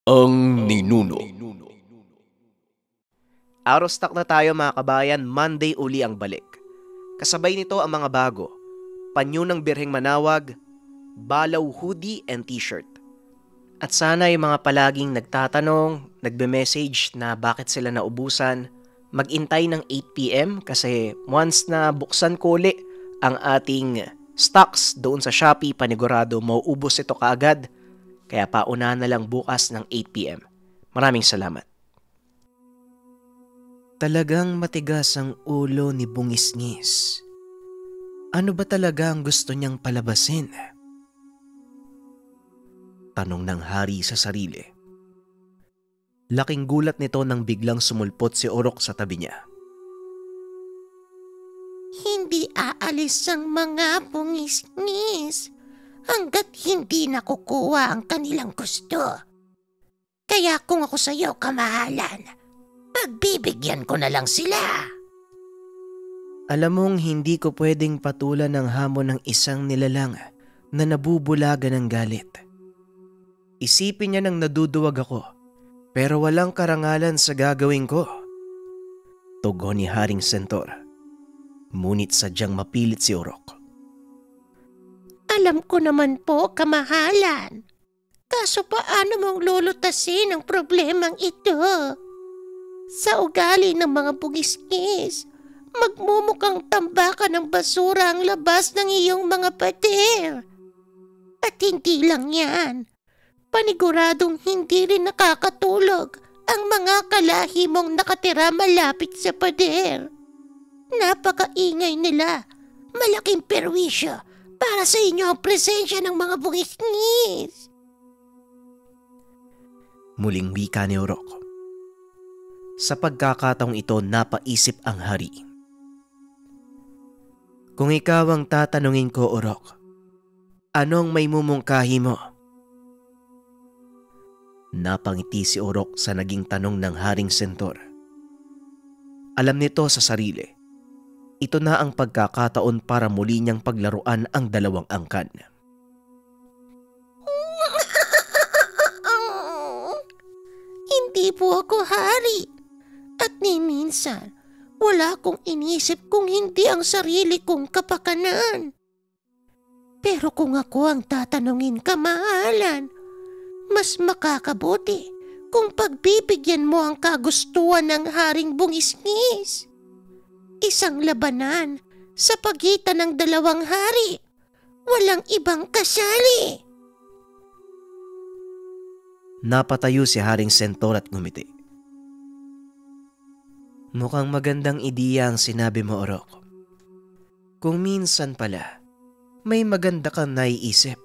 Ang ninuno. Out of stock na tayo mga kabayan, Monday uli ang balik. Kasabay nito ang mga bago, panyo ng Birheng Manawag, balaw hoodie and t-shirt. At sana yung mga palaging nagtatanong, nagbe-message na bakit sila naubusan, mag-intay ng 8 PM kasi once na buksan ko uli ang ating stocks doon sa Shopee, panigurado mauubos ito kaagad. Kaya paunahan na lang bukas ng 8 PM. Maraming salamat. Talagang matigas ang ulo ni Bungisngis. Ano ba talaga ang gusto niyang palabasin? Tanong ng hari sa sarili. Laking gulat nito nang biglang sumulpot si Orok sa tabi niya. Hindi aalis ang mga bungisngis hanggat hindi nakukuha ang kanilang gusto. Kaya kung ako sa iyo, kamahalan, pagbibigyan ko na lang sila. Alam mong hindi ko pwedeng patulan ng hamon ng isang nilalang na nabubulagan ng galit. Isipin niya nang naduduwag ako, pero walang karangalan sa gagawin ko. Tugon ni Haring Sentor. Ngunit sadyang mapilit si Orok. Alam ko naman po, kamahalan. Kaso paano mong lulutasin ang problemang ito? Sa ugali ng mga bungisngis, magmumukhang tambakan ng basura ang labas ng iyong mga pader. At hindi lang yan, paniguradong hindi rin nakakatulog ang mga kalahi mong nakatira malapit sa pader. Napakaingay nila, malaking perwisyo para sa inyo ang presensya ng mga bungisngis. Muling wika ni Orok. Sa pagkakataong ito, napaisip ang hari. Kung ikaw ang tatanungin ko, Orok, anong may mumungkahi mo? Napangiti si Orok sa naging tanong ng Haring Sentor. Alam nito sa sarili, ito na ang pagkakataon para muli niyang paglaruan ang dalawang angkan. Hindi po ako hari. At ni minsan, wala akong inisip kung hindi ang sarili kong kapakanan. Pero kung ako ang tatanungin, kamahalan, mas makakabuti kung pagbibigyan mo ang kagustuhan ng Haring Bungisngis. Isang labanan sa pagitan ng dalawang hari. Walang ibang kasali. Napatayo si Haring Sentor at ngumiti. Mukhang magandang ideya ang sinabi mo, Orok. Kung minsan pala, may maganda kang naiisip.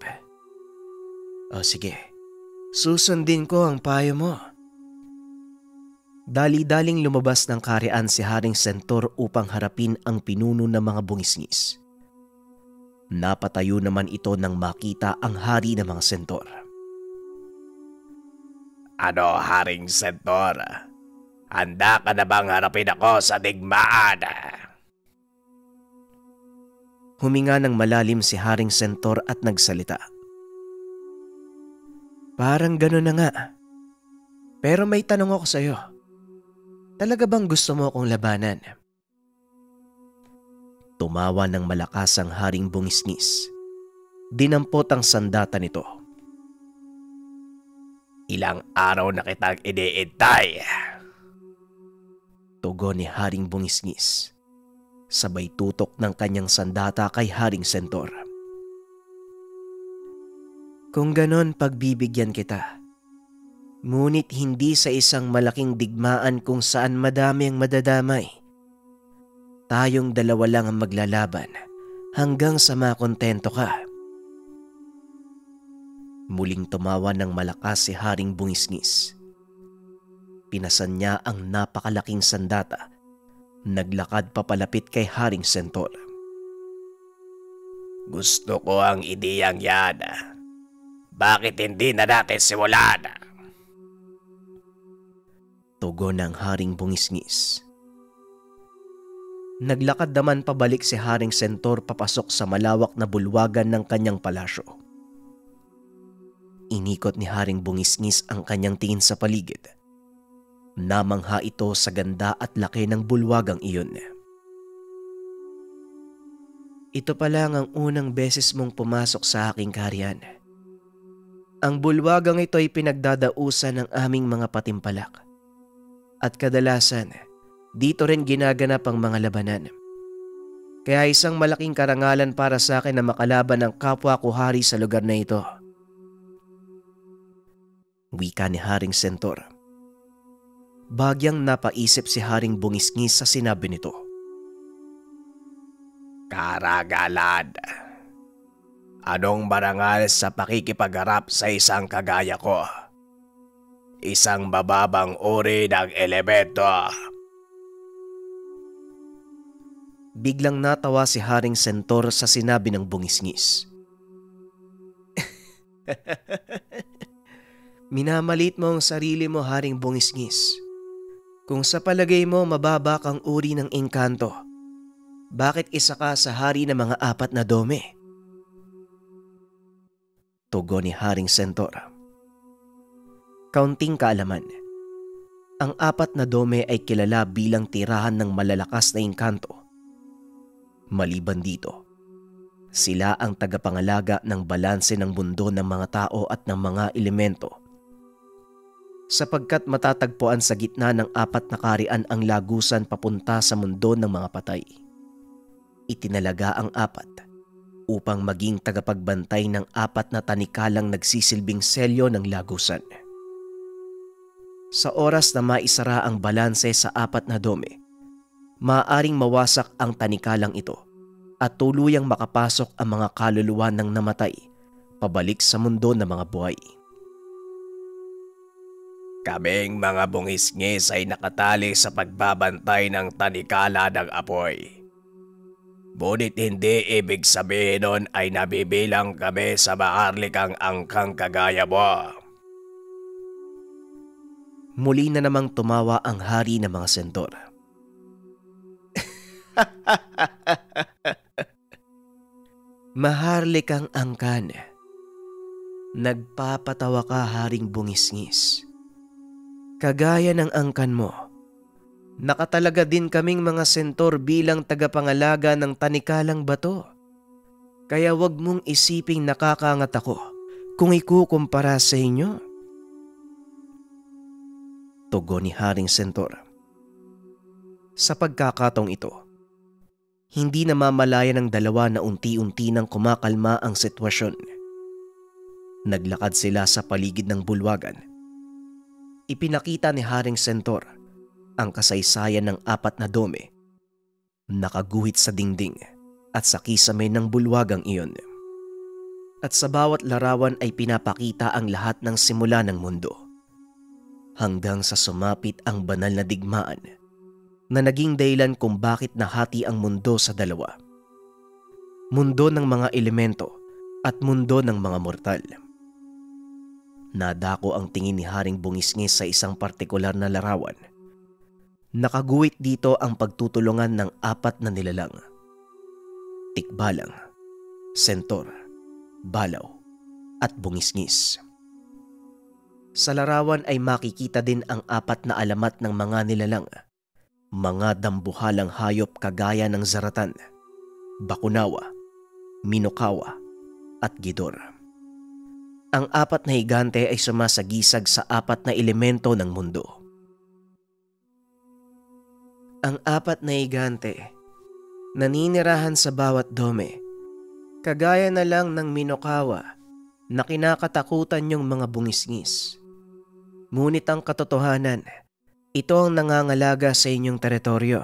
O sige, susundin ko ang payo mo. Dali-daling lumabas ng karyaan si Haring Sentor upang harapin ang pinuno ng mga bungisngis. Napatayo naman ito nang makita ang hari ng mga sentor. Ano, Haring Sentor? Handa ka na bang harapin ako sa digmaan? Huminga ng malalim si Haring Sentor at nagsalita. Parang gano'n na nga. Pero may tanong ako sa'yo. Talaga bang gusto mo akong labanan? Tumawa ng malakas ang Haring Bungisngis. Dinampot ang sandata nito. Ilang araw na kitang iniintay. Tugon ni Haring Bungisngis. Sabay tutok ng kanyang sandata kay Haring Sentor. Kung ganon, pagbibigyan kita. Ngunit hindi sa isang malaking digmaan kung saan madami ang madadamay. Tayong dalawa lang ang maglalaban hanggang sa makontento ka. Muling tumawa ng malakas si Haring Bungisngis. Pinasan niya ang napakalaking sandata. Naglakad papalapit kay Haring Sentor. Gusto ko ang ideyang yan. Bakit hindi na natin simulan? Tugon ng Haring Bungisngis. Naglakad naman pabalik si Haring Sentor papasok sa malawak na bulwagan ng kanyang palasyo. Inikot ni Haring Bungisngis ang kanyang tingin sa paligid. Namangha ito sa ganda at laki ng bulwagang iyon. Ito pa lang ang unang beses mong pumasok sa aking kaharian. Ang bulwagang ito ay pinagdadausan ng aming mga patimpalak. At kadalasan, dito rin ginaganap ang mga labanan. Kaya isang malaking karangalan para sa akin na makalaban ng kapwa ko hari sa lugar na ito. Wika ni Haring Sentor. Bagyang napaisip si Haring Bungisngis sa sinabi nito. Karagalan. Anong marangal sa pakikipagharap sa isang kagaya ko? Isang bababang uri ng elemento. Biglang natawa si Haring Sentor sa sinabi ng Bungisngis. Minamalit mo ang sarili mo, Haring Bungisngis. Kung sa palagay mo mababa kang uri ng engkanto, bakit isa ka sa hari ng mga 4 na dome? Tugon ni Haring Sentor. Kaunting kaalaman. Ang 4 na dome ay kilala bilang tirahan ng malalakas na engkanto. Maliban dito, sila ang tagapangalaga ng balanse ng mundo ng mga tao at ng mga elemento. Sapagkat matatagpuan sa gitna ng 4 na kaharian ang lagusan papunta sa mundo ng mga patay. Itinalaga ang 4 upang maging tagapagbantay ng 4 na tanikalang nagsisilbing selyo ng lagusan. Sa oras na maisara ang balanse sa 4 na dome, maaaring mawasak ang tanikalang ito at tuluyang makapasok ang mga kaluluwa ng namatay pabalik sa mundo ng mga buhay. Kaming mga bungisngis ay nakatali sa pagbabantay ng tanikala ng apoy. Ngunit hindi ibig sabihin nun ay nabibilang kami sa maharlikang angkang kagaya mo. Muli na namang tumawa ang hari ng mga sentor. Maharlikang angkan. Nagpapatawa ka, Haring Bungisngis. Kagaya ng angkan mo, nakatalaga din kaming mga sentor bilang tagapangalaga ng tanikalang bato. Kaya wag mong isiping nakakangat ako kung ikukumpara sa inyo. Tugon ni Haring Sentor. Sa pagkakataong ito, hindi namamalaya ng dalawa na unti-unti nang kumakalma ang sitwasyon. Naglakad sila sa paligid ng bulwagan. Ipinakita ni Haring Sentor ang kasaysayan ng 4 na dome, nakaguhit sa dingding at sa kisame ng bulwagang iyon. At sa bawat larawan ay pinapakita ang lahat ng simula ng mundo, hanggang sa sumapit ang banal na digmaan na naging dahilan kung bakit nahati ang mundo sa dalawa. Mundo ng mga elemento at mundo ng mga mortal. Nadako ang tingin ni Haring Bungisngis sa isang partikular na larawan. Nakaguhit dito ang pagtutulungan ng 4 na nilalang. Tikbalang, Sentor, Balaw, at Bungisngis. Sa larawan ay makikita din ang 4 na alamat ng mga nilalang. Mga dambuhalang hayop kagaya ng Zaratan, Bakunawa, Minokawa, at Gidor. Ang 4 na higante ay sumasagisag sa 4 na elemento ng mundo. Ang 4 na higante, naninirahan sa bawat dome, kagaya na lang ng Minokawa na kinakatakutan yung mga bungisngis. Ngunit ang katotohanan, ito ang nangangalaga sa inyong teritoryo.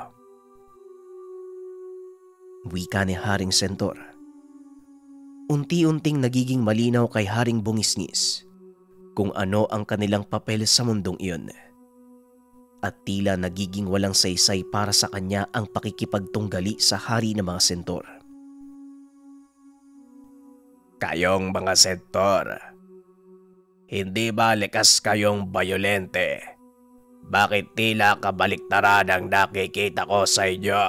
Wika ni Haring Sentor. Unti-unting nagiging malinaw kay Haring Bungisngis kung ano ang kanilang papel sa mundong iyon. At tila nagiging walang saysay para sa kanya ang pakikipagtunggali sa hari ng mga sentor. Kayong mga sentor, hindi ba likas kayong bayolente? Bakit tila kabaliktaran ang nakikita ko sa inyo?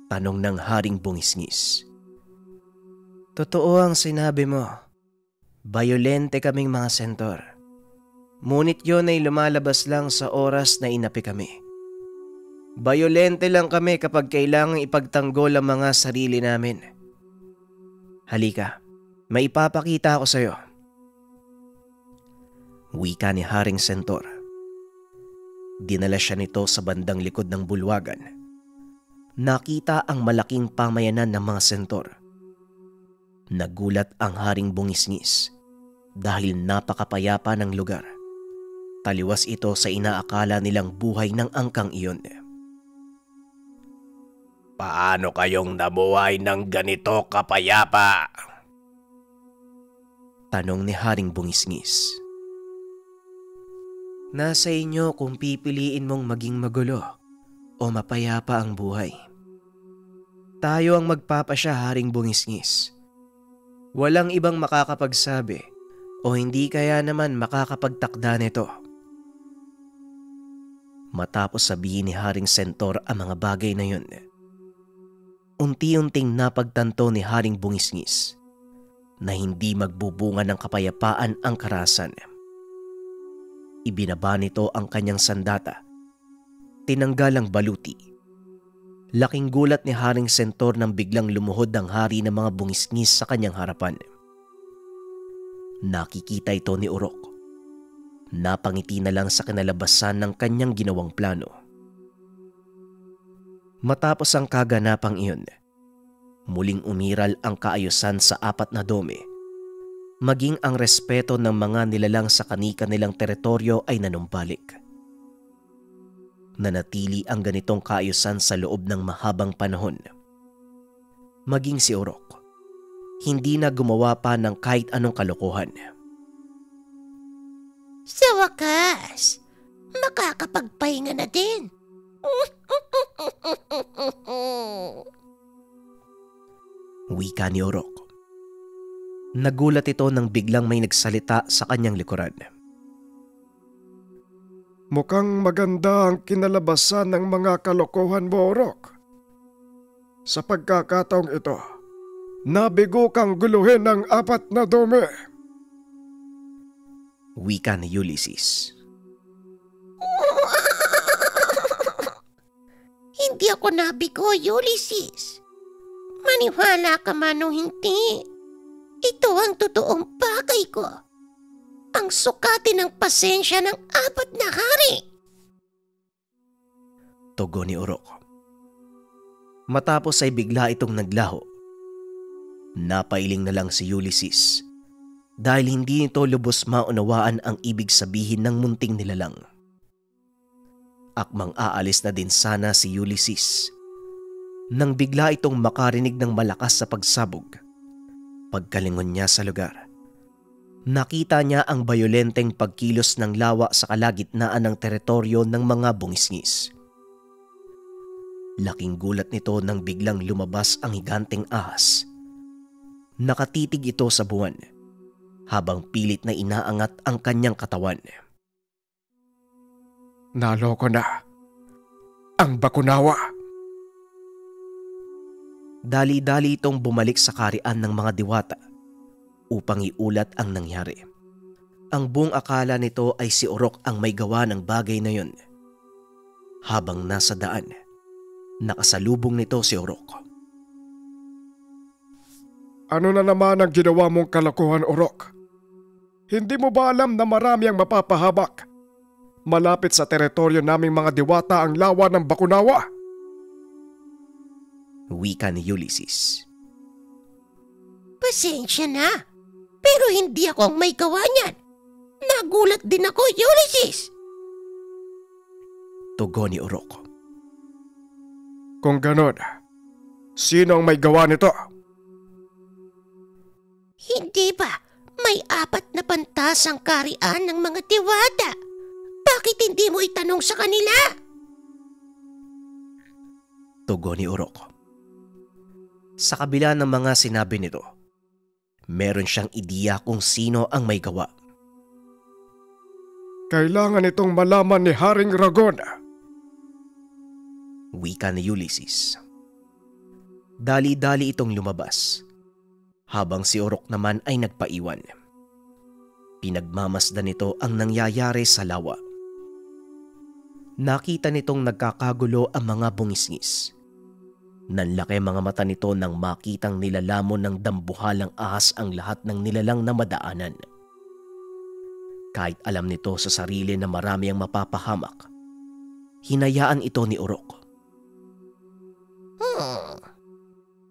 Tanong ng Haring Bungisngis. Totoo ang sinabi mo, Bayolente kaming mga sentor. Ngunit yon ay lumalabas lang sa oras na inapi kami. Bayolente lang kami kapag kailangang ipagtanggol ang mga sarili namin. Halika, may ipapakita ako sa'yo. Wika ni Haring Sentor. Dinala siya nito sa bandang likod ng bulwagan. Nakita ang malaking pamayanan ng mga sentor. Nagulat ang Haring Bungisngis dahil napakapayapa ng lugar. Taliwas ito sa inaakala nilang buhay ng angkang iyon. Paano kayong nabuhay ng ganito kapayapa? Tanong ni Haring Bungisngis. Nasa inyo kung pipiliin mong maging magulo o mapayapa ang buhay. Tayo ang magpapasya, Haring Bungisngis. Walang ibang makakapagsabi o hindi kaya naman makakapagtakda nito. Matapos sabihin ni Haring Sentor ang mga bagay na yun, unti-unting napagtanto ni Haring Bungisngis na hindi magbubunga ng kapayapaan ang karahasan. Ibinaba nito ang kanyang sandata. Tinanggal ang baluti. Laking gulat ni Haring Sentor nang biglang lumuhod ang hari ng mga bungisngis sa kanyang harapan. Nakikita ito ni Urok. Napangiti na lang sa kinalabasan ng kanyang ginawang plano. Matapos ang kaganapang iyon, muling umiral ang kaayusan sa apat na dome. Maging ang respeto ng mga nilalang sa kani-kanilang teritoryo ay nanumbalik. Nanatili ang ganitong kaayusan sa loob ng mahabang panahon. Maging si Urok, hindi na gumawa pa ng kahit anong kalokohan. Sa wakas, makakapagpahinga na din. Wika ni Urok. Nagulat ito nang biglang may nagsalita sa kanyang likuran. Mukhang maganda ang kinalabasan ng mga kalokohan mo, Urok. Sa pagkakataong ito, nabigo kang guluhin ng apat na dome. Wika ni Ulysses. Hindi ako nabigo, Ulysses. Maniwala ka man o hindi. Ito ang totoong bagay ko. Ang sukatin ng pasensya ng apat na hari. Tugon ni Urok. Matapos ay bigla itong naglaho. Napailing na lang si Ulysses dahil hindi nito lubos maunawaan ang ibig sabihin ng munting nilalang. Akmang aalis na din sana si Ulysses nang bigla itong makarinig ng malakas sa pagsabog. Pagkalingon niya sa lugar, nakita niya ang bayolenteng pagkilos ng lawa sa kalagitnaan ng teritoryo ng mga bungisngis. Laking gulat nito nang biglang lumabas ang higanteng ahas. Nakatitig ito sa buwan habang pilit na inaangat ang kanyang katawan. Naloko na ang bakunawa. Dali-dali itong bumalik sa karian ng mga diwata upang iulat ang nangyari. Ang buong akala nito ay si Urok ang may gawa ng bagay na yun. Habang nasa daan, nakasalubong nito si Urok. Ano na naman ang ginawa mong kalokohan, Urok? Hindi mo ba alam na marami ang mapapahabak? Malapit sa teritoryo naming mga diwata ang lawa ng bakunawa. Wika ni Ulysses. Pasensya na, pero hindi ako ang may gawa niyan. Nagulat din ako, Ulysses. Tugon ni Urok. Kung ganon, sino ang may gawa nito? Hindi ba may apat na pantasang karian ng mga diwata? Bakit hindi mo itanong sa kanila? Tugon ni Urok. Sa kabila ng mga sinabi nito, meron siyang ideya kung sino ang may gawa. Kailangan itong malaman ni Haring Ragon. Wika ni Ulysses. Dali-dali itong lumabas, habang si Urok naman ay nagpaiwan. Pinagmamasdan nito ang nangyayari sa lawa. Nakita nitong nagkakagulo ang mga bungisngis. Nanlaki mga mata nito nang makitang nilalamon ng dambuhalang ahas ang lahat ng nilalang na madaanan. Kahit alam nito sa sarili na marami ang mapapahamak, hinayaan ito ni Urok.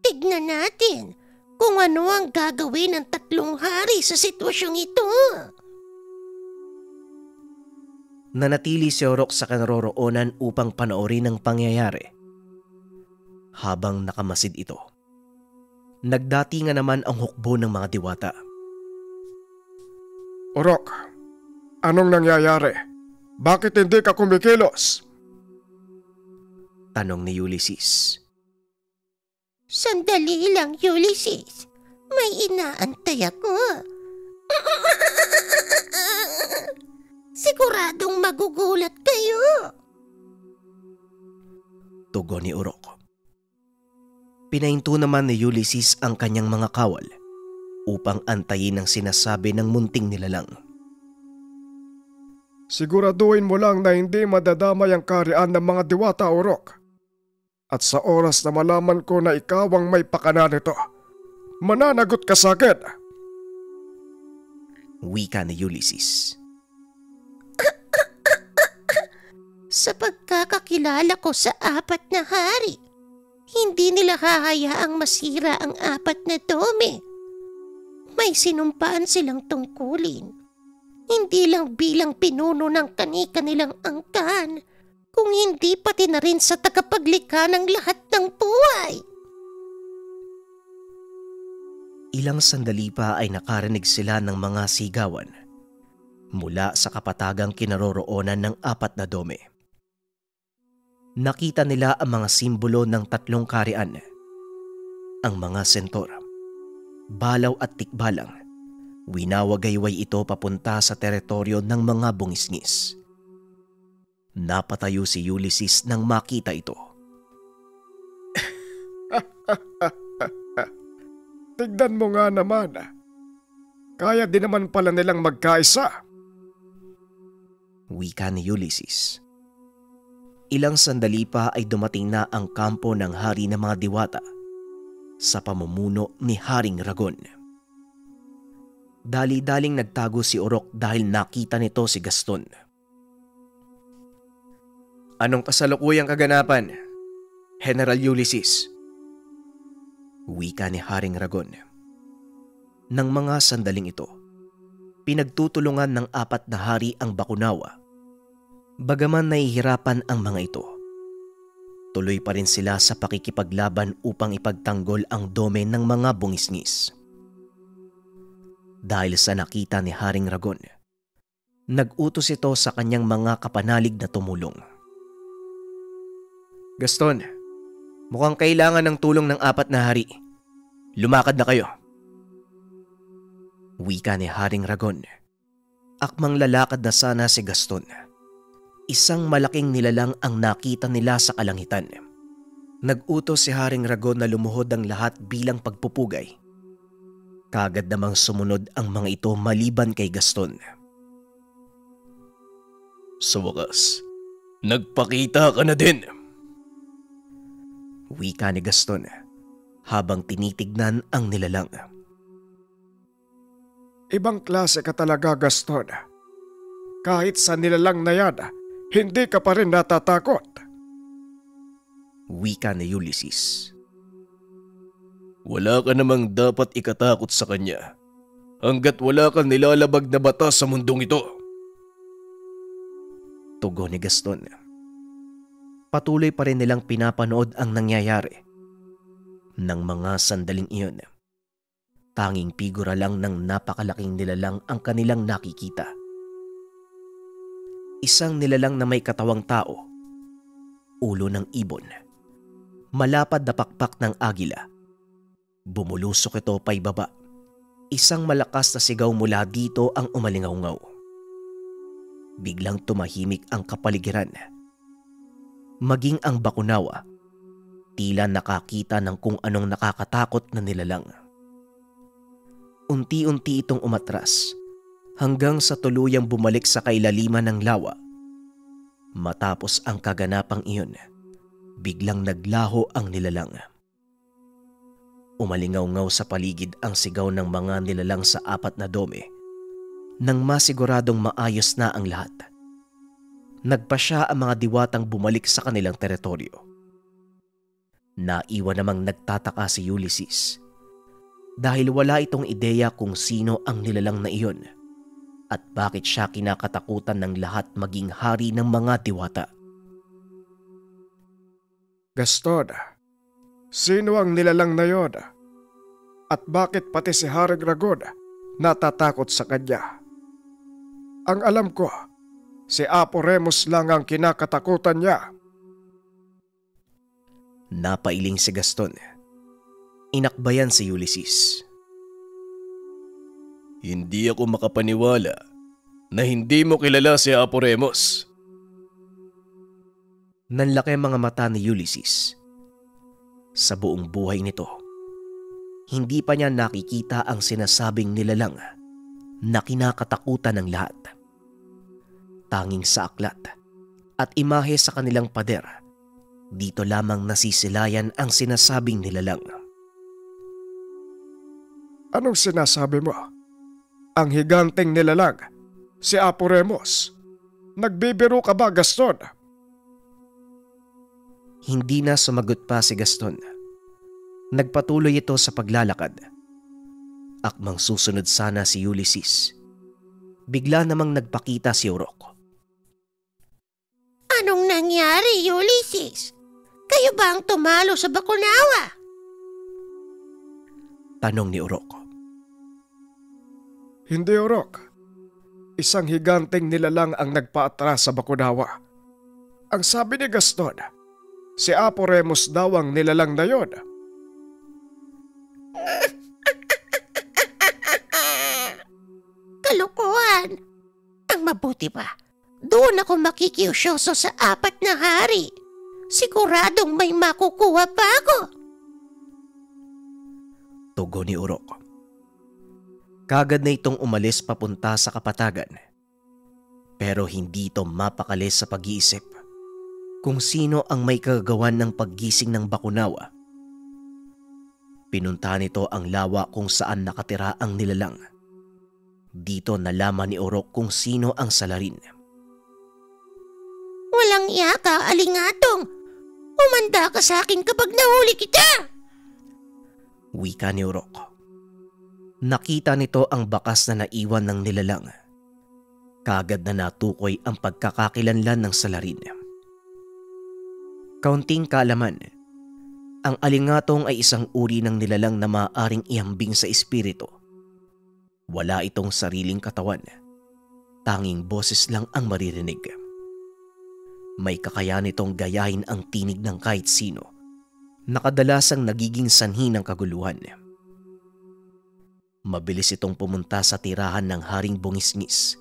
Tignan natin kung ano ang gagawin ng 3 hari sa sitwasyong ito. Nanatili si Urok sa kinaroroonan upang panoorin ang pangyayari. Habang nakamasid ito, nagdatingan naman ang hukbo ng mga diwata. Urok, anong nangyayari? Bakit hindi ka kumikilos? Tanong ni Ulysses. Sandali lang, Ulysses. May inaantay ako. Siguradong magugulat kayo. Tugon ni Urok. Pinahinto naman ni Ulysses ang kanyang mga kawal upang antayin ang sinasabi ng munting nilalang. Siguraduhin mo lang na hindi madadamay ang kaharian ng mga diwata, Urok. At sa oras na malaman ko na ikaw ang may pakana nito, mananagot ka sa akin. Wika ni Ulysses. Sa pagkakakilala ko sa 4 na hari, hindi nila hahayaang masira ang 4 na dome. May sinumpaan silang tungkulin. Hindi lang bilang pinuno ng kani-kanilang angkan, kung hindi pati na rin sa tagapaglikha ng lahat ng buhay. Ilang sandali pa ay nakarinig sila ng mga sigawan mula sa kapatagang kinaroroonan ng 4 na dome. Nakita nila ang mga simbolo ng 3 kaharian. Ang mga sentor, balaw at tikbalang, winawagayway ito papunta sa teritoryo ng mga bungisngis. Napatayo si Ulysses nang makita ito. Tignan mo nga naman. Kaya din naman pala nilang magkaisa. Wika ni Ulysses. Ilang sandali pa ay dumating na ang kampo ng hari ng mga diwata sa pamumuno ni Haring Ragon. Dali-daling nagtago si Urok dahil nakita nito si Gaston. Anong kasalukuyang kaganapan, General Ulysses? Wika ni Haring Ragon. Nang mga sandaling ito, pinagtutulungan ng 4 na hari ang Bakunawa. Bagaman nahihirapan ang mga ito, tuloy pa rin sila sa pakikipaglaban upang ipagtanggol ang dome ng mga bungisngis. Dahil sa nakita ni Haring Ragon, nag-utos ito sa kanyang mga kapanalig na tumulong. Gaston, mukhang kailangan ng tulong ng 4 na hari. Lumakad na kayo. Wika ni Haring Ragon. Akmang lalakad na sana si Gaston. Isang malaking nilalang ang nakita nila sa kalangitan. Nag-utos si Haring Ragon na lumuhod ang lahat bilang pagpupugay. Kagad namang sumunod ang mga ito maliban kay Gaston. Sa wakas, nagpakita ka na din. Wika ni Gaston habang tinitignan ang nilalang. Ibang klase ka talaga, Gaston. Kahit sa nilalang na yan, hindi ka pa rin natatakot. Wika ni Ulysses. Wala ka namang dapat ikatakot sa kanya hanggat wala kang nilalabag na batas sa mundong ito. Tugon ni Gaston. Patuloy pa rin nilang pinapanood ang nangyayari. Nang mga sandaling iyon, tanging figura lang ng napakalaking nilalang ang kanilang nakikita. Isang nilalang na may katawang tao, ulo ng ibon, malapad na pakpak ng agila. Bumulusok ito paibaba. Isang malakas na sigaw mula dito ang umalingaw-ngaw. Biglang tumahimik ang kapaligiran. Maging ang Bakunawa, tila nakakita ng kung anong nakakatakot na nilalang. Unti-unti itong umatras hanggang sa tuluyang bumalik sa kailaliman ng lawa. Matapos ang kaganapang iyon, biglang naglaho ang nilalang. Umalingaw-ngaw sa paligid ang sigaw ng mga nilalang sa 4 na dome nang masiguradong maayos na ang lahat. Nagpasya ang mga diwatang bumalik sa kanilang teritoryo. Naiwan namang nagtataka si Ulysses dahil wala itong ideya kung sino ang nilalang na iyon at bakit siya kinakatakutan ng lahat maging hari ng mga diwata. Gaston, sino ang nilalang na yon? At bakit pati si Haring Ragon natatakot sa kanya? Ang alam ko, si Apo Remus lang ang kinakatakutan niya. Napailing si Gaston. Inakbayan si Ulysses. Hindi ako makapaniwala na hindi mo kilala si Apo Remus. Nanlaki ang mga mata ni Ulysses. Sa buong buhay nito, hindi pa niya nakikita ang sinasabing nilalang na kinakatakutan ng lahat. Tanging sa aklat at imahe sa kanilang pader, dito lamang nasisilayan ang sinasabing nilalang. Anong sinasabi mo? Ang higanteng nilalang, si Apo Remus. Nagbibiro ka ba, Gaston? Hindi na sumagot pa si Gaston. Nagpatuloy ito sa paglalakad. Akmang susunod sana si Ulysses. Bigla namang nagpakita si Urok. Anong nangyari, Ulysses? Kayo ba ang tumalo sa Bakunawa? Tanong ni Urok. Hindi, Urok. Isang higanteng nilalang ang nagpaatras sa Bakunawa. Ang sabi ni Gaston, si Apo Remus daw ang nilalang na yon. Kalukuhan! Ang mabuti pa, doon ako makikiusyoso sa 4 na hari. Siguradong may makukuha pa ako. Tugon ni Urok. Kagad na itong umalis papunta sa kapatagan. Pero hindi ito mapakali sa pag-iisip kung sino ang may kagagawan ng paggising ng Bakunawa. Pinunta nito ang lawa kung saan nakatira ang nilalang. Dito nalaman ni Urok kung sino ang salarin. Walang iya ka, alingatong. Umanda ka sa akin kapag nahuli kita. Wika ni Urok. Nakita nito ang bakas na naiwan ng nilalang. Kagad na natukoy ang pagkakakilanlan ng salarin. Kaunting kaalaman, ang alingatong ay isang uri ng nilalang na maaaring ihambing sa espiritu. Wala itong sariling katawan. Tanging boses lang ang maririnig. May kakayahan itong gayahin ang tinig ng kahit sino, na kadalasang nagiging sanhi ng kaguluhan. Mabilis itong pumunta sa tirahan ng Haring Bungisngis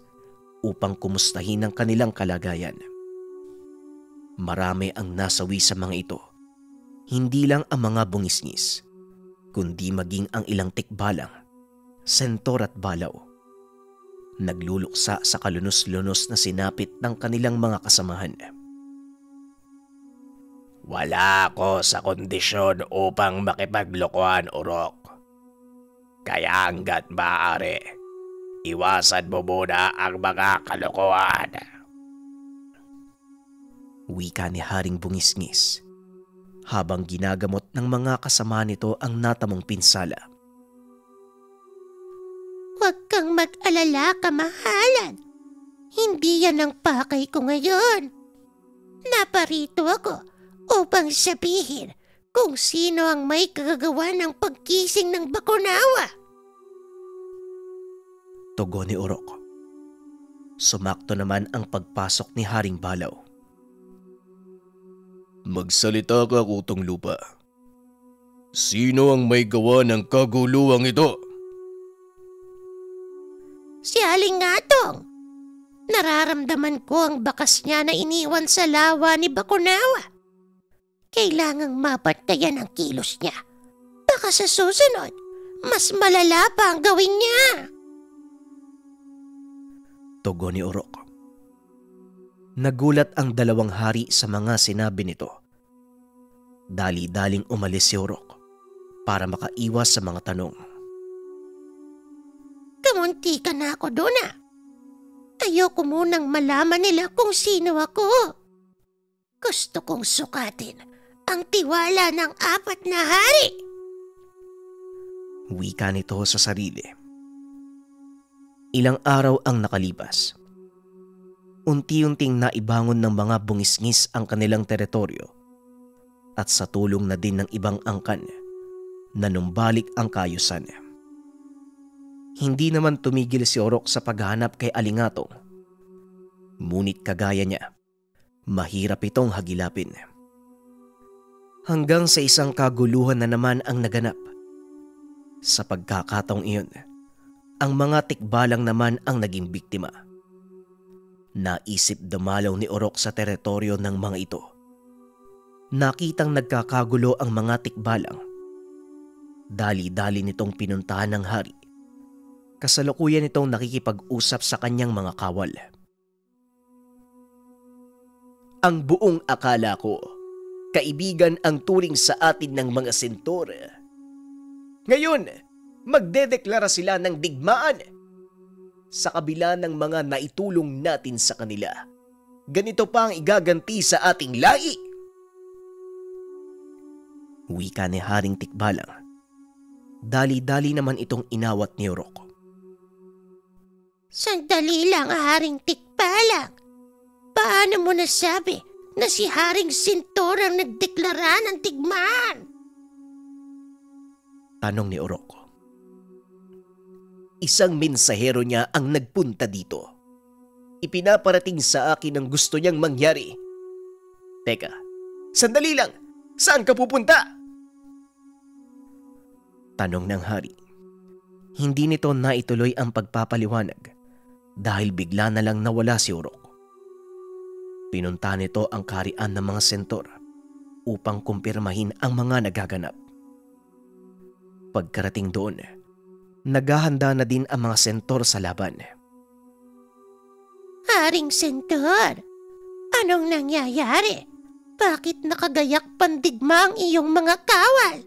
upang kumustahin ang kanilang kalagayan. Marami ang nasawi sa mga ito. Hindi lang ang mga bungisngis, kundi maging ang ilang tikbalang, sentor at balaw. Nagluluksa sa kalunos-lunos na sinapit ng kanilang mga kasamahan. Wala ako sa kondisyon upang makipaglokohan, Urok. Kaya hanggat maaari, iwasan mo muna ang mga kalokohan. Wika ni Haring Bungisngis habang ginagamot ng mga kasama nito ang natamong pinsala. Huwag kang mag-alala, kamahalan. Hindi yan ang pakay ko ngayon. Naparito ako upang sabihin kung sino ang may kagagawa ng pagkising ng Bakunawa. Tugon ni Urok. Sumakto naman ang pagpasok ni Haring Balaw. Magsalita ka, Kutong Lupa. Sino ang may gawa ng kaguluhang ito? Si Alingatong. Nararamdaman ko ang bakas niya na iniwan sa lawa ni Bakunawa. Kailangang mabantayan ang kilos niya. Baka sa susunod, mas malala pa ang gawin niya. Tugon ni Urok. Nagulat ang dalawang hari sa mga sinabi nito. Dali-daling umalis si Urok para makaiwas sa mga tanong. Kamunti ka na ako doon ah. Ayoko munang malaman nila kung sino ako. Gusto kong sukatin ang tiwala ng 4 na hari. Wika nito sa sarili. Ilang araw ang nakalipas. Unti-unting naibangon ng mga bungisngis ang kanilang teritoryo at sa tulong na din ng ibang angkan, nanumbalik ang kaayusan. Hindi naman tumigil si Urok sa paghahanap kay Alingatong. Ngunit kagaya niya, mahirap itong hagilapin. Hanggang sa isang kaguluhan na naman ang naganap. Sa pagkakataong iyon, ang mga tikbalang naman ang naging biktima. Naisip dumalaw ni Urok sa teritoryo ng mga ito. Nakitang nagkakagulo ang mga tikbalang. Dali-dali nitong pinuntahan ng hari. Kasalukuyan itong nakikipag-usap sa kanyang mga kawal. Ang buong akala ko, kaibigan ang turing sa atin ng mga sentor. Ngayon, magdedeklara sila ng digmaan. Sa kabila ng mga naitulong natin sa kanila, ganito pa ang igaganti sa ating lahi. Wika ni Haring Tikbalang. Dali-dali naman itong inawat ni Urok. Sandali lang, Haring Tikbalang. Paano mo nasabi na si Haring Sentor ang nagdeklara ng digmaan? Tanong ni Urok. Isang mensahero niya ang nagpunta dito. Ipinaparating sa akin ang gusto niyang mangyari. Teka, sandali lang. Saan ka pupunta? Tanong ng hari. Hindi nito naituloy ang pagpapaliwanag dahil bigla na lang nawala si Urok. Pinunta nito ang kaharian ng mga sentor upang kumpirmahin ang mga nagaganap. Pagkarating doon, naghahanda na din ang mga sentor sa laban. Haring Sentor, anong nangyayari? Bakit nakagayak pandigma ang iyong mga kawal?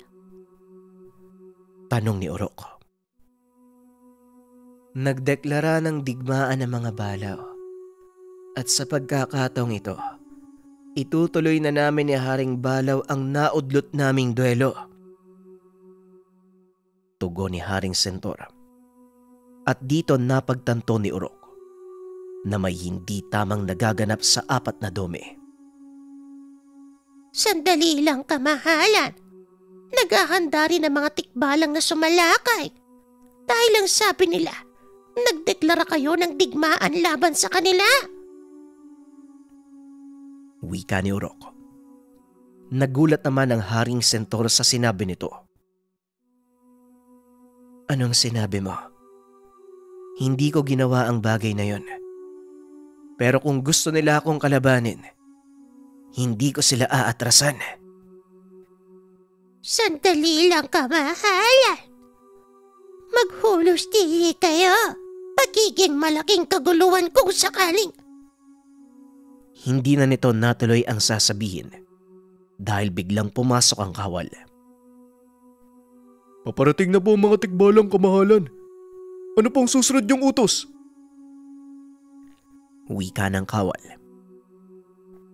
Tanong ni Urok. Nagdeklara ng digmaan ang mga balaw. At sa pagkakataong ito, itutuloy na namin ni Haring Balaw ang naudlot naming duelo. Tugon ni Haring Sentor. At dito napagtanto ni Urok na may hindi tamang nagaganap sa 4 na dome. Sandali lang, kamahalan. Naghahanda rin ang mga tikbalang na sumalakay. Dahil ang sabi nila, nagdeklara kayo ng digmaan laban sa kanila. Wika ni Urok. Nagulat naman ang Haring Sentor sa sinabi nito. Anong sinabi mo? Hindi ko ginawa ang bagay na yon. Pero kung gusto nila akong kalabanin, hindi ko sila aatrasan. Sandali lang, kamahalan. Maghulos dihi kayo. Pagiging malaking kaguluhan kung sakaling. Hindi na nito natuloy ang sasabihin dahil biglang pumasok ang kawal. Paparating na po ang mga tikbalang, kamahalan. Ano pong susunod yung utos? Wika ng kawal.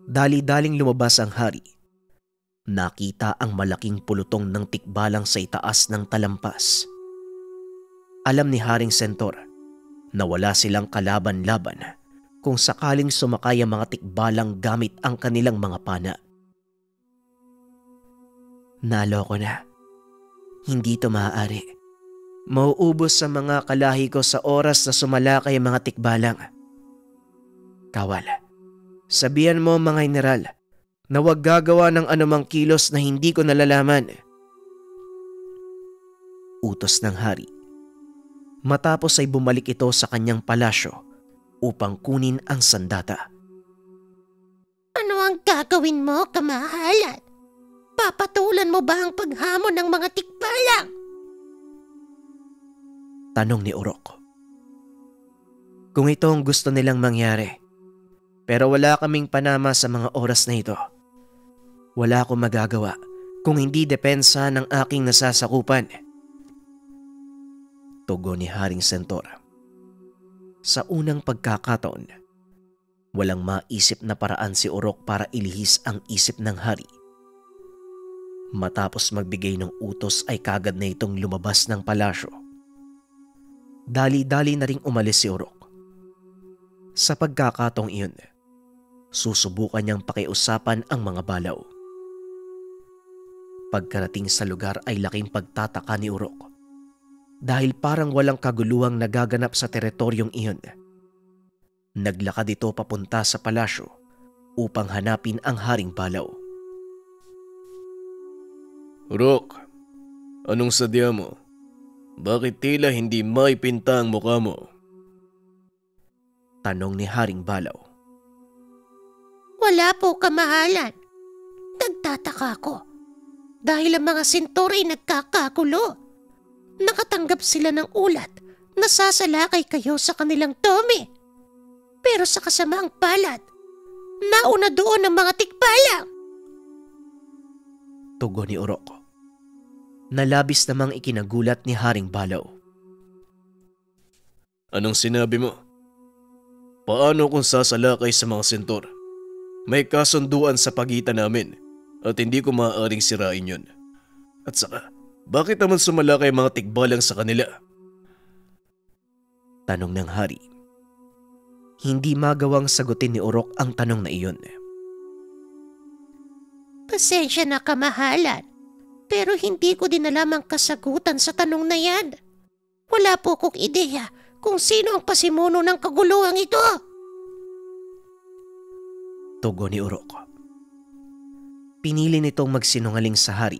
Dali-daling lumabas ang hari. Nakita ang malaking pulutong ng tikbalang sa itaas ng talampas. Alam ni Haring Sentor na wala silang kalaban-laban kung sakaling sumakay ang mga tikbalang gamit ang kanilang mga pana. Naloko na. Hindi ito maaari. Mauubos sa mga kalahi ko sa oras na sumalakay ang mga tikbalang. Kawal, sabihan mo mga general na huwag gagawa ng anumang kilos na hindi ko nalalaman. Utos ng hari. Matapos ay bumalik ito sa kanyang palasyo upang kunin ang sandata. Ano ang gagawin mo, kamahalan? Papatulan mo ba ang paghamon ng mga tikbalang? Tanong ni Urok. Kung ito ang gusto nilang mangyari. Pero wala kaming panama sa mga oras na ito. Wala akong magagawa kung hindi depensa ng aking nasasakupan. Tugon ni Haring Sentor. Sa unang pagkakataon, walang maisip na paraan si Urok para ilihis ang isip ng hari. Matapos magbigay ng utos ay kagad na itong lumabas ng palasyo. Dali-dali na ring umalis si Urok. Sa pagkakataong iyon, susubukan niyang pakiusapan ang mga balaw. Pagkarating sa lugar ay laking pagtataka ni Urok dahil parang walang kaguluhang nagaganap sa teritoryong iyon. Naglakad ito papunta sa palasyo upang hanapin ang Haring Balaw. Urok, anong sadya mo? Bakit tila hindi maipinta ang mukha mo? Tanong ni Haring Balaw. Wala po, kamahalan. Nagtataka ako. Dahil ang mga sentor ay nagkakagulo. Nakatanggap sila ng ulat na sasalakay kayo sa kanilang dome. Pero sa kasamaang palad, nauna doon ang mga tikbalang. Tugon ni Urok. Nalabis namang ikinagulat ni Haring Balaw. Anong sinabi mo? Paano kung sasalakay sa mga sentor? May kasunduan sa pagitan namin at hindi ko maaaring sirain yun. At saka, bakit naman sumalakay mga tikbalang sa kanila? Tanong ng hari. Hindi magawang sagutin ni Urok ang tanong na iyon. Pasensya na, kamahalan. Pero hindi ko din alam ang kasagutan sa tanong na yan. Wala po kong ideya kung sino ang pasimuno ng kaguluhang ito. Tugon ni Urok. Pinili nitong magsinungaling sa hari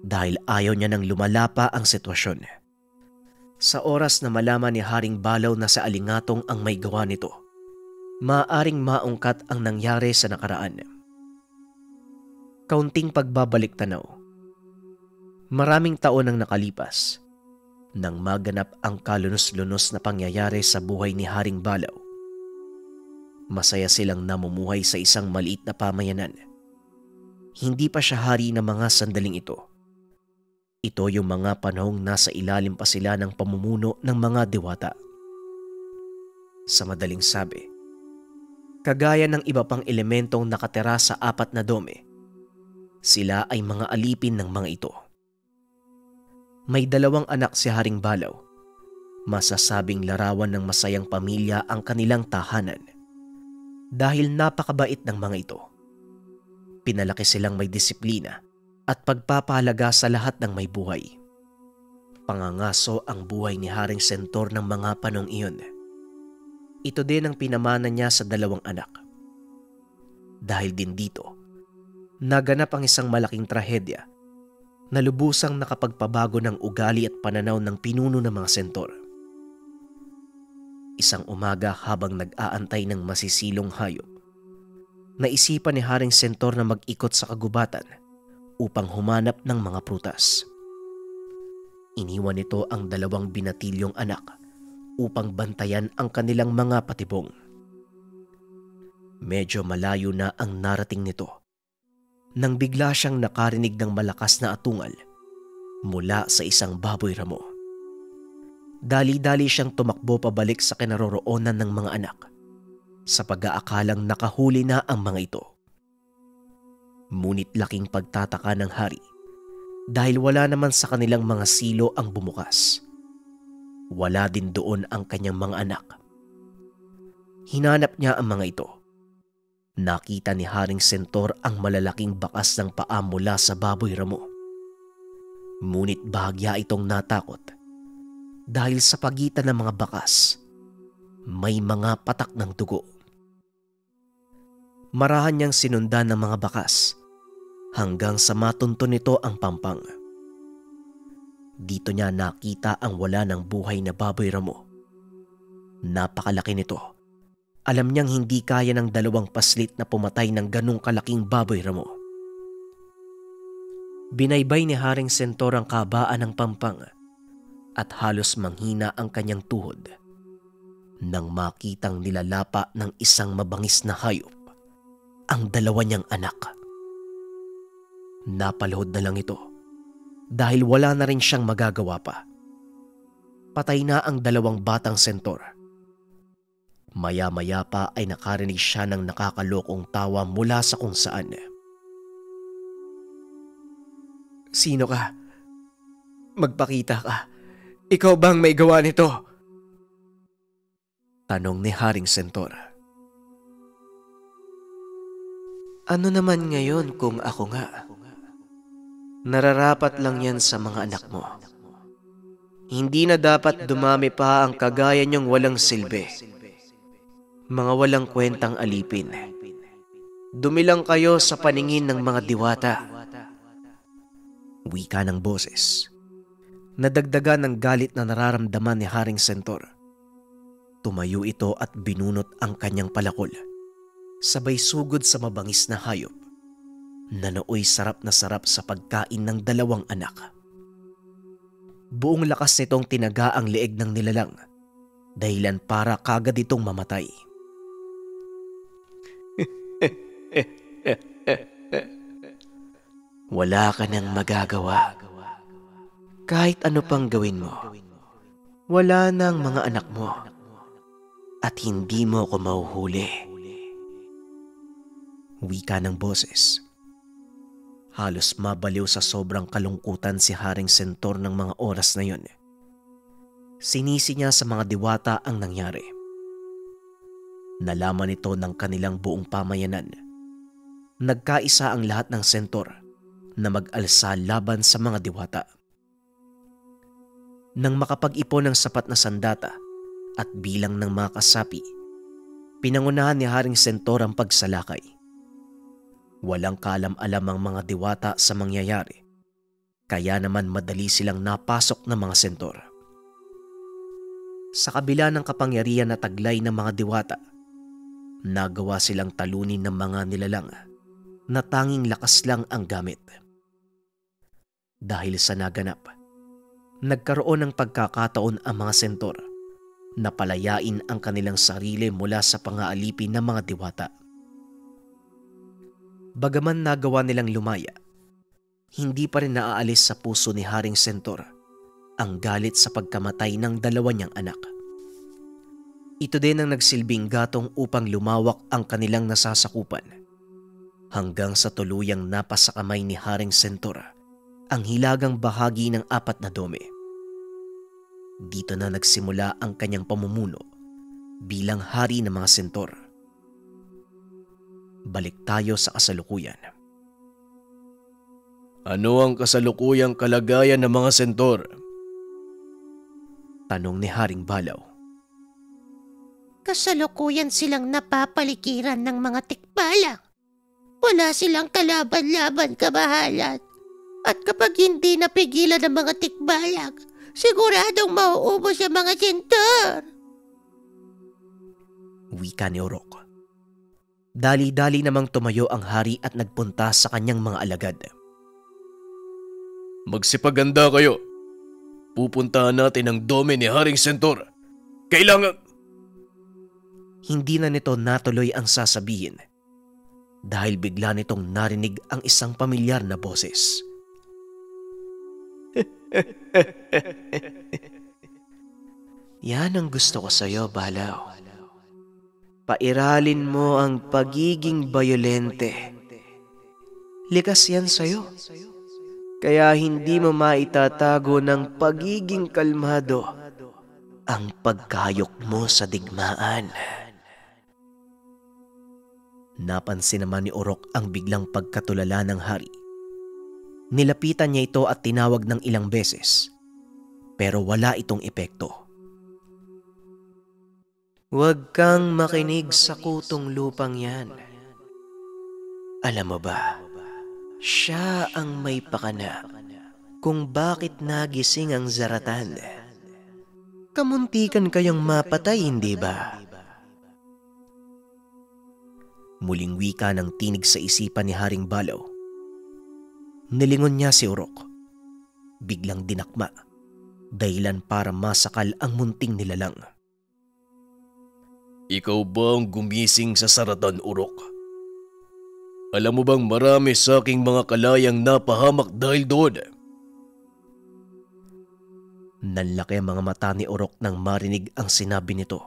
dahil ayaw niya nang lumalapa ang sitwasyon. Sa oras na malaman ni Haring Balaw na sa alingatong ang may gawa nito, maaaring maungkat ang nangyari sa nakaraan. Kaunting pagbabalik tanaw. Maraming taon ang nakalipas nang maganap ang kalunos-lunos na pangyayari sa buhay ni Haring Balaw. Masaya silang namumuhay sa isang maliit na pamayanan. Hindi pa siya hari ng mga sandaling ito. Ito yung mga panahong nasa ilalim pa sila ng pamumuno ng mga diwata. Sa madaling sabi, kagaya ng iba pang elementong nakatira sa 4 na dome, sila ay mga alipin ng mga ito. May 2 anak si Haring Balaw. Masasabing larawan ng masayang pamilya ang kanilang tahanan. Dahil napakabait ng mga ito. Pinalaki silang may disiplina at pagpapahalaga sa lahat ng may buhay. Pangangaso ang buhay ni Haring Sentor ng mga panong iyon. Ito din ang pinamana niya sa 2 anak. Dahil din dito, naganap ang isang malaking trahedya na lubusang nakapagpabago ng ugali at pananaw ng pinuno ng mga sentor. Isang umaga habang nag-aantay ng masisilong hayop, naisipan ni Haring Sentor na mag-ikot sa kagubatan upang humanap ng mga prutas. Iniwan nito ang 2 binatilyong anak upang bantayan ang kanilang mga patibong. Medyo malayo na ang narating nito nang bigla siyang nakarinig ng malakas na atungal mula sa isang baboy ramo. Dali-dali siyang tumakbo pabalik sa kinaroroonan ng mga anak sa pag-aakalang nakahuli na ang mga ito. Ngunit laking pagtataka ng hari dahil wala naman sa kanilang mga silo ang bumukas. Wala din doon ang kanyang mga anak. Hinanap niya ang mga ito. Nakita ni Haring Sentor ang malalaking bakas ng paa mula sa baboy ramo. Ngunit bahagya itong natakot dahil sa pagitan ng mga bakas, may mga patak ng dugo. Marahan niyang sinundan ng mga bakas hanggang sa matunto nito ang pampang. Dito niya nakita ang wala ng buhay na baboy ramo. Napakalaki nito. Alam niyang hindi kaya ng 2 paslit na pumatay ng ganong kalaking baboy ramo. Binaybay ni Haring Sentor ang kabaan ng pampang at halos manghina ang kanyang tuhod nang makitang nilalapa ng isang mabangis na hayop ang dalawa niyang anak. Napalahod na lang ito dahil wala na rin siyang magagawa pa. Patay na ang dalawang batang sentor. Maya-maya pa ay nakarinig siya ng nakakalokong tawa mula sa kung saan. Sino ka? Magpakita ka. Ikaw bang may gawa nito? Tanong ni Haring Sentor. Ano naman ngayon kung ako nga? Nararapat lang yan sa mga anak mo. Hindi na dapat dumami pa ang kagaya niyong walang silbi. Mga walang kwentang alipin. Dumilang kayo sa paningin ng mga diwata. Wika ng boses. Nadagdagan ng galit na nararamdaman ni Haring Sentor. Tumayo ito at binunot ang kanyang palakol. Sabay sugod sa mabangis na hayop na nooy sarap na sarap sa pagkain ng dalawang anak. Buong lakas nitong tinaga ang leeg ng nilalang, dahilan para kagad itong mamatay. Wala ka nang magagawa. Kahit ano pang gawin mo, wala nang mga anak mo at hindi mo ko mahuhuli. Wika ng boses. Halos mabaliw sa sobrang kalungkutan si Haring Sentor ng mga oras na yun. Sinisi niya sa mga diwata ang nangyari. Nalaman ito ng kanilang buong pamayanan. Nagkaisa ang lahat ng sentor na mag-alsa laban sa mga diwata. Nang makapag-ipon ng sapat na sandata at bilang ng mga kasapi, pinangunahan ni Haring Sentor ang pagsalakay. Walang kaalam-alam ang mga diwata sa mangyayari, kaya naman madali silang napasok ng mga sentor. Sa kabila ng kapangyarihan na taglay ng mga diwata, nagawa silang talunin ng mga nilalang na tanging lakas lang ang gamit. Dahil sa naganap, nagkaroon ng pagkakataon ang mga sentor na palayain ang kanilang sarili mula sa pangaalipin ng mga diwata. Bagaman nagawa nilang lumaya, hindi pa rin naaalis sa puso ni Haring Sentor ang galit sa pagkamatay ng dalawa niyang anak. Ito din ang nagsilbing gatong upang lumawak ang kanilang nasasakupan, hanggang sa tuluyang napasakamay ni Haring Sentor ang hilagang bahagi ng 4 na dome. Dito na nagsimula ang kanyang pamumuno bilang hari ng mga sentor. Balik tayo sa kasalukuyan. Ano ang kasalukuyang kalagayan ng mga sentor? Tanong ni Haring Balaw. Kasalukuyan silang napapaligiran ng mga tikbalang. Wala silang kalaban-laban, kamahalan. At kapag hindi napigilan ng mga tikbalang, siguradong mauubos ang mga sentor. Wika ni Orok. Dali-dali namang tumayo ang hari at nagpunta sa kanyang mga alagad. Magsipaganda kayo. Pupuntahan natin ang dome ni Haring Sentor. Kailangan... Hindi na nito natuloy ang sasabihin dahil bigla nitong narinig ang isang pamilyar na boses. Yan ang gusto ko sa'yo, Balaw. Pairalin mo ang pagiging bayolente. Likas yan sa'yo. Kaya hindi mo maitatago ng pagiging kalmado ang pagkayok mo sa digmaan. Napansin naman ni Orok ang biglang pagkatulala ng hari. Nilapitan niya ito at tinawag ng ilang beses, pero wala itong epekto. Huwag kang makinig sa kutong lupang yan. Alam mo ba, siya ang may pakana kung bakit nagising ang zaratan. Kamuntikan kayang mapatay, hindi ba? Muling wika ng tinig sa isipan ni Haring Balaw. Nilingon niya si Orok. Biglang dinakma, dahilan para masakal ang munting nilalang. Ikaw ba ang gumising sa saratan, Urok? Alam mo bang marami sa aking mga kalayang napahamak dahil doon? Nanlaki ang mga mata ni Urok nang marinig ang sinabi nito.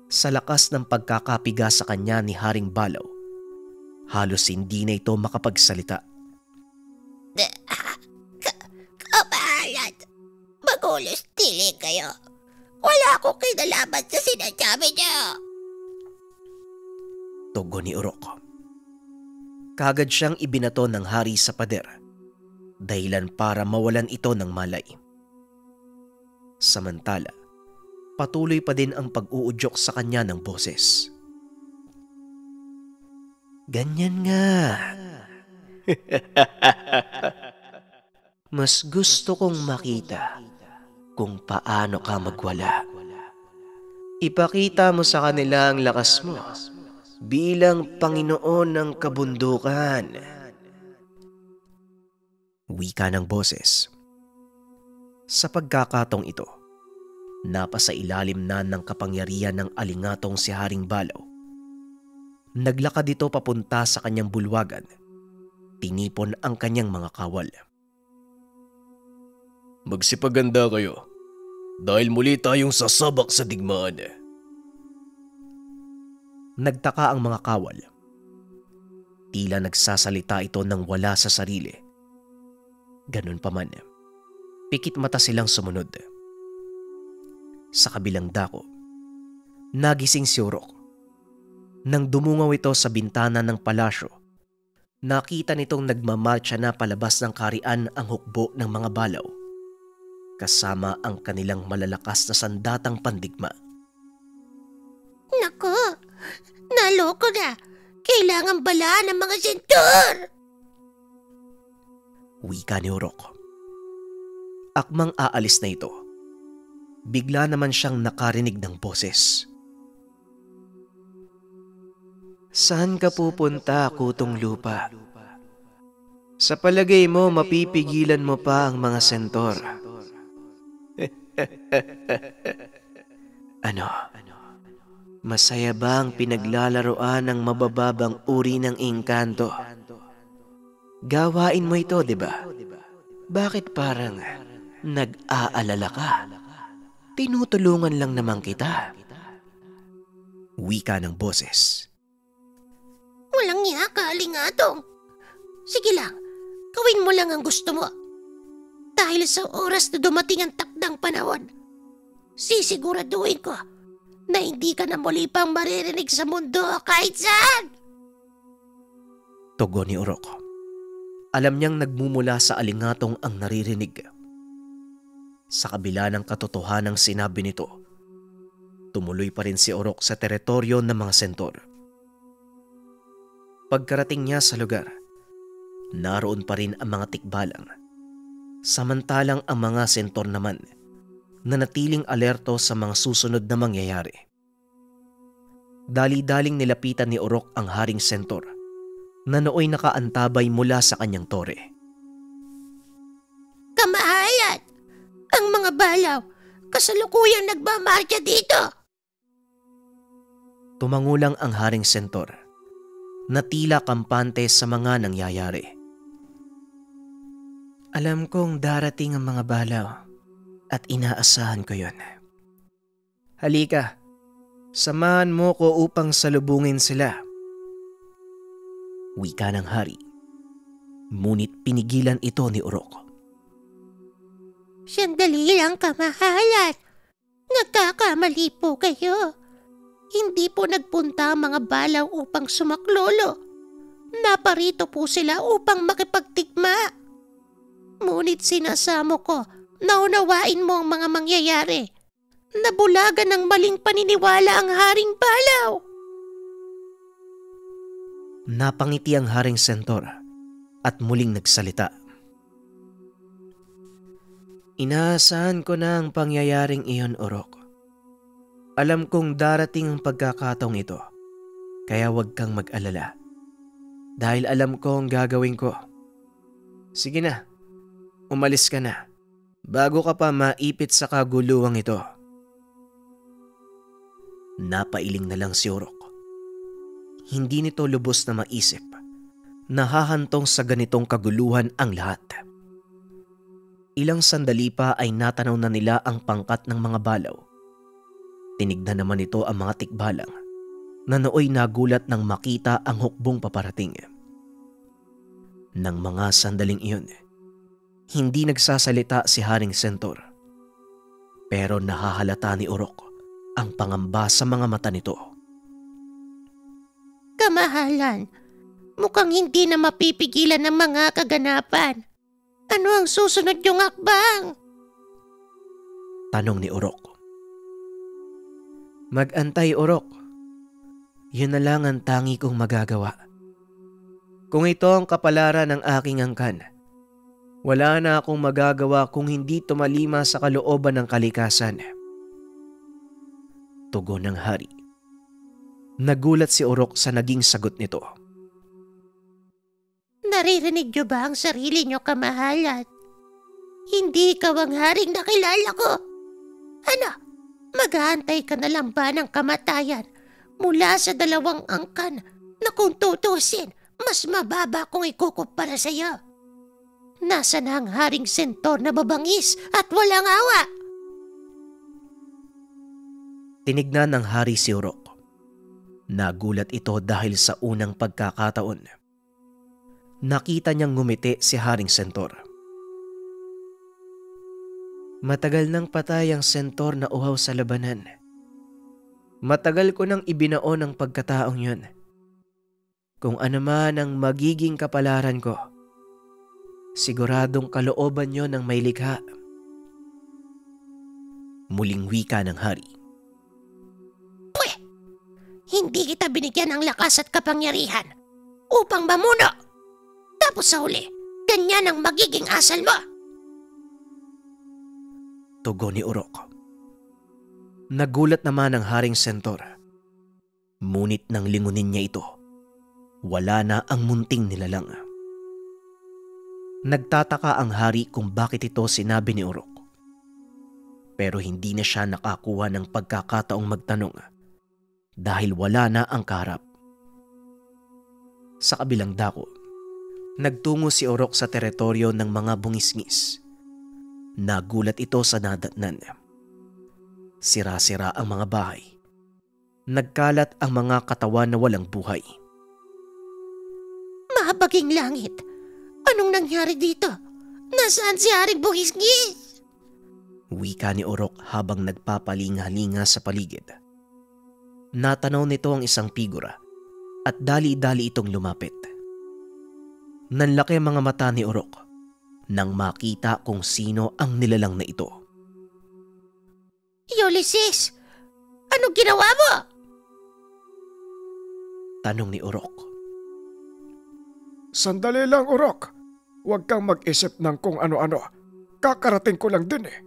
Sa lakas ng pagkakapiga sa kanya ni Haring Balaw, halos hindi na ito makapagsalita. Kabahalan, magulos tiling kayo. Wala akong kinalaman sa sinasabi niyo. Tugon ni Urok. Kagad siyang ibinato ng hari sa pader, dahilan para mawalan ito ng malay. Samantala, patuloy pa din ang pag-uudyok sa kanya ng boses. Ganyan nga. Mas gusto kong makita kung paano ka magwala. Ipakita mo sa kanila ang lakas mo bilang Panginoon ng kabundukan. Wika ng boses. Sa pagkakatong ito, napasa ilalim na ng kapangyarihan ng alingatong si Haring Balaw. Naglakad ito papunta sa kanyang bulwagan. Tinipon ang kanyang mga kawal. Magsipaganda kayo dahil muli tayong sasabak sa digmaan. Nagtaka ang mga kawal. Tila nagsasalita ito nang wala sa sarili. Ganun pa man, pikit mata silang sumunod. Sa kabilang dako, nagising si Urok. Nang dumungaw ito sa bintana ng palasyo, nakita nitong nagmamarcha na palabas ng kaharian ang hukbo ng mga balaw, kasama ang kanilang malalakas na sandatang pandigma. Naku, naloko na. Kailangan balaan ng mga sentor. Wika ni Urok. Akmang aalis na ito, bigla naman siyang nakarinig ng boses. Saan ka pupunta, kutong lupa? Sa palagay mo, mapipigilan mo pa ang mga sentor. Ano? Masaya ba ang pinaglalaroan ng mabababang uri ng engkanto? Gawain mo ito, di ba? Bakit parang nag-aalala ka? Tinutulungan lang naman kita. Wika ng boses. Walang niya ka, alingatong. Sige lang, gawin mo lang ang gusto mo. Dahil sa oras na dumating ang takdang panahon, sisiguraduhin ko na hindi ka na muli pang maririnig sa mundo kahit saan. Tugon ni Urok. Alam niyang nagmumula sa alingatong ang naririnig. Sa kabila ng katotohanang sinabi nito, tumuloy pa rin si Urok sa teritoryo ng mga sentor. Pagkarating niya sa lugar, naroon pa rin ang mga tikbalang. Samantalang ang mga sentor naman nanatiling alerto sa mga susunod na mangyayari. Dali-daling nilapitan ni Urok ang haring sentor na nooy nakaantabay mula sa kanyang tore. Kamahayan! Ang mga balaw, kasalukuyang nagmamarcha dito! Tumangulang ang haring sentor na tila kampante sa mga nangyayari. Alam kong darating ang mga balaw at inaasahan ko yon. Halika, samahan mo ko upang salubungin sila. Wika ng hari, ngunit pinigilan ito ni Urok. Sandali lang, kamahalan. Nagkakamali po kayo. Hindi po nagpunta ang mga balaw upang sumaklolo. Naparito po sila upang makipagtikma. Ngunit sinasamo ko na unawain mo ang mga mangyayari. Nabulagan ng maling paniniwala ang haring balaw. Napangiti ang haring sentor at muling nagsalita. Inaasahan ko na ang pangyayaring iyon, Urok. Alam kong darating ang pagkakataong ito, kaya huwag kang mag-alala. Dahil alam ko ang gagawin ko. Sige na, umalis ka na, bago ka pa maipit sa kaguluhang ito. Napailing na lang si Urok. Hindi nito lubos na maisip na hahantong sa ganitong kaguluhan ang lahat. Ilang sandali pa ay natanaw na nila ang pangkat ng mga balaw. Tinignan naman ito ang mga tikbalang na nooy nagulat nang makita ang hukbong paparating. Nang mga sandaling iyon, hindi nagsasalita si Haring Sentor. Pero nahahalata ni Urok ang pangamba sa mga mata nito. Kamahalan, mukhang hindi na mapipigilan ng mga kaganapan. Ano ang susunod yung akbang? Tanong ni Urok. Mag-antay, Urok. Yun na lang ang tangi kong magagawa. Kung ito ang kapalaran ng aking angkan, wala na akong magagawa kung hindi tumalima sa kalooban ng kalikasan. Tugon ng hari. Nagulat si Urok sa naging sagot nito. Naririnig niyo ba ang sarili niyo, kamahalan? Hindi ikaw ang haring nakilala ko. Ano, mag-aantay ka na lang ba ng kamatayan mula sa dalawang angkan na kung tutusin, mas mababa kung ikukumpara sa iyo? Nasa na ang Haring Sentor na mabangis at walang awa? Tinignan ng hari si Urok. Nagulat ito dahil sa unang pagkakataon. Nakita niyang ngumiti si Haring Sentor. Matagal nang patay ang Sentor na uhaw sa labanan. Matagal ko nang ibinaon ang pagkataong yun. Kung ano man ang magiging kapalaran ko, siguradong kalooban niyo ng may likha. Muling wika ng hari. Hindi kita binigyan ng lakas at kapangyarihan upang mamuno. Tapos sa huli, ganyan ang magiging asal mo. Tugon ni Urok. Nagulat naman ang Haring Sentor. Ngunit nang lingunin niya ito, wala na ang munting nilalang. Nagtataka ang hari kung bakit ito sinabi ni Urok. Pero hindi na siya nakakuha ng pagkakataong magtanong dahil wala na ang kaharap. Sa kabilang dako, nagtungo si Urok sa teritoryo ng mga bungisngis. Nagulat ito sa nadatnan. Sira-sira ang mga bahay. Nagkalat ang mga katawan na walang buhay. Mahabaging langit, anong nangyari dito? Nasaan si Haring Bungisngis? Wika ni Urok habang nagpapalinga-linga sa paligid. Natanaw nito ang isang figura at dali-dali itong lumapit. Nanlaki ang mga mata ni Urok nang makita kung sino ang nilalang na ito. Ulysses, anong ginawa mo? Tanong ni Urok. Sandali lang, Urok. Huwag kang mag-isip ng kung ano-ano. Kakarating ko lang din eh.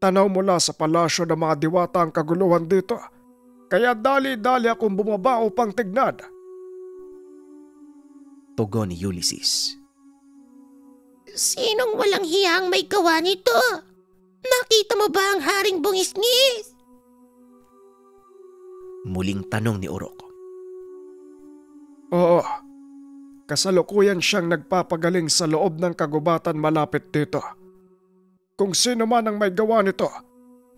Tanaw mula sa palasyo ng mga diwata ang kaguluhan dito. Kaya dali-dali akong bumaba upang tignan. Tugon ni Ulysses. Sinong walang hiyang may gawa nito? Nakita mo ba ang Haring Bungisngis? Muling tanong ni Urok. Oo. Kasalukuyan siyang nagpapagaling sa loob ng kagubatan malapit dito. Kung sino man ang may gawa nito,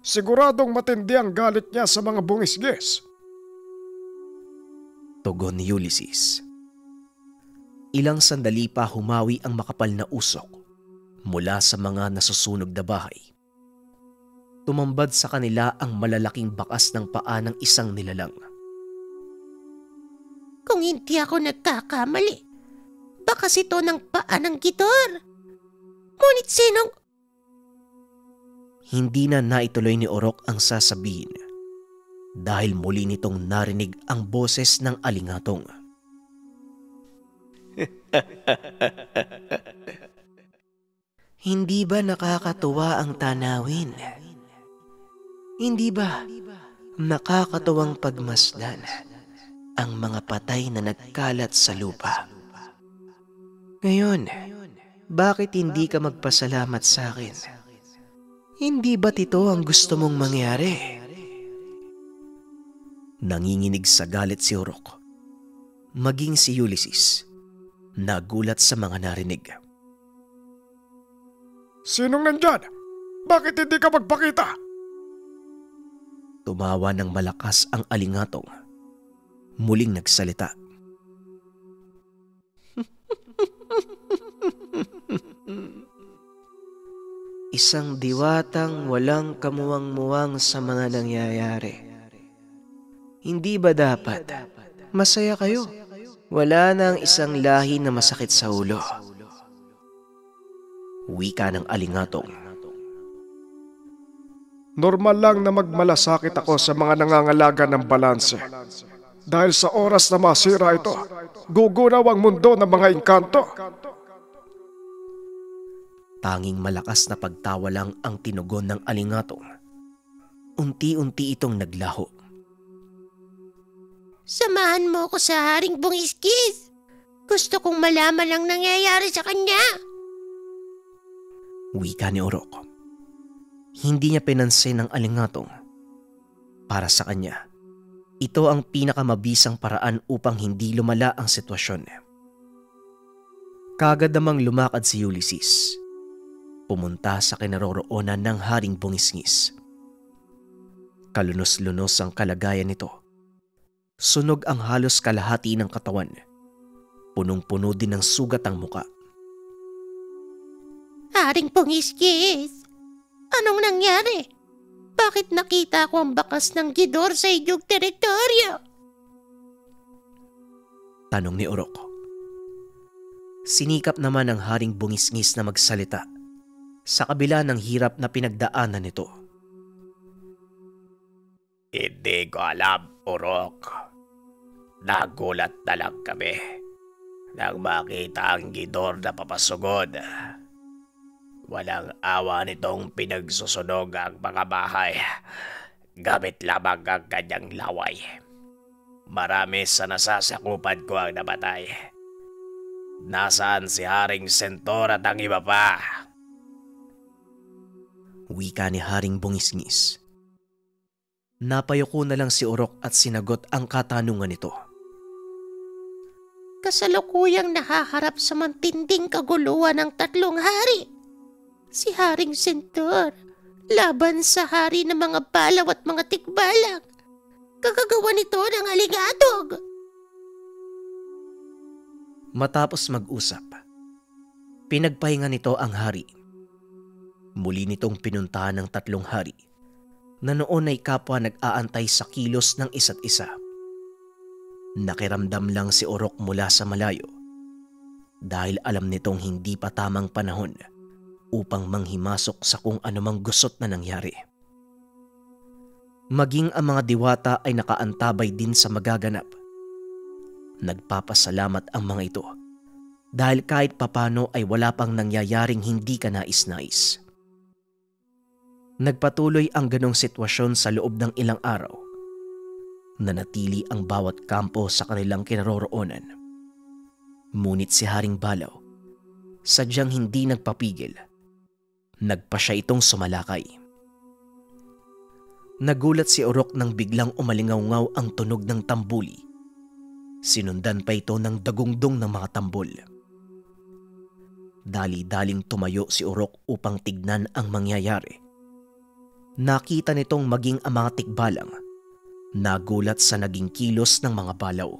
siguradong matindi ang galit niya sa mga bungisgis. Tugon ni Ulysses. Ilang sandali pa humawi ang makapal na usok mula sa mga nasusunog na bahay. Tumambad sa kanila ang malalaking bakas ng paa ng isang nilalang. Kung hindi ako nagkakamali, bakas ito ng paa ng gitor. Ngunit sinong... Hindi na naituloy ni Urok ang sasabihin dahil muli nitong narinig ang boses ng alingatong. Hindi ba nakakatuwa ang tanawin? Hindi ba nakakatuwang pagmasdan ang mga patay na nagkalat sa lupa? Ngayon, bakit hindi ka magpasalamat sa akin? Hindi ba't ito ang gusto mong mangyari? Nanginginig sa galit si Urok. Maging si Ulysses, nagulat sa mga narinig. Sinong nandyan? Bakit hindi ka magpakita? Tumawa ng malakas ang alingatong. Muling nagsalita. Isang diwatang walang kamuwang-muwang sa mga nangyayari. Hindi ba dapat masaya kayo? Wala nang isang lahi na masakit sa ulo. Wika ng alingatong. Normal lang na magmalasakit ako sa mga nangangalaga ng balanse. Dahil sa oras na masira ito, gugunaw ang mundo ng mga engkanto. Tanging malakas na pagtawa lang ang tinugon ng alingatong. Unti-unti itong naglaho. Samahan mo ko sa Haring Bungiskis. Gusto kong malaman ang nangyayari sa kanya. Wika ni Urok. Hindi niya pinansin ang alingatong. Para sa kanya, ito ang pinakamabisang paraan upang hindi lumala ang sitwasyon. Kagad namang lumakad si Ulysses. Pumunta sa kinaroroonan ng Haring Bungisngis. Kalunos-lunos ang kalagayan nito. Sunog ang halos kalahati ng katawan. Punong-puno din ng sugat ang muka. Haring Bungiskis, anong nangyari? Bakit nakita ko ang bakas ng gidor sa inyong teritoryo? Tanong ni Urok. Sinikap naman ang Haring Bungisngis na magsalita sa kabila ng hirap na pinagdaanan nito. Hindi ko alam, Urok. Nagulat na lang kami nang makita ang gidor na papasugod. Walang awa nitong pinagsusunog ang mga bahay. Gamit lamang ang kanyang laway. Marami sa nasasakupan ko ang namatay. Nasaan si Haring Sentor at ang iba pa? Wika ni Haring Bungisngis. Napayuko na lang si Urok at sinagot ang katanungan nito. Kasalukuyang nahaharap sa matinding kaguluhan ng tatlong hari. Si Haring Sentor, laban sa hari ng mga balaw at mga tikbalang. Kakagawa nito ng aligatog. Matapos mag-usap, pinagpahinga nito ang hari. Muli nitong pinuntahan ng tatlong hari na noon ay kapwa nag-aantay sa kilos ng isa't isa. Nakiramdam lang si Urok mula sa malayo dahil alam nitong hindi pa tamang panahon upang manghimasok sa kung anumang gusot na nangyari. Maging ang mga diwata ay nakaantabay din sa magaganap. Nagpapasalamat ang mga ito dahil kahit papano ay wala pang nangyayaring hindi ka nais-nais. Nagpatuloy ang ganong sitwasyon sa loob ng ilang araw. Nanatili ang bawat kampo sa kanilang kinaroroonan. Ngunit si Haring Balaw, sadyang hindi nagpapigil. Nagpa siya itong sumalakay. Nagulat si Urok nang biglang umalingaw-ngaw ang tunog ng tambuli. Sinundan pa ito ng dagungdong ng mga tambol. Dali-daling tumayo si Urok upang tignan ang mangyayari. Nakita nitong maging ang mga tikbalang nagulat sa naging kilos ng mga balaw.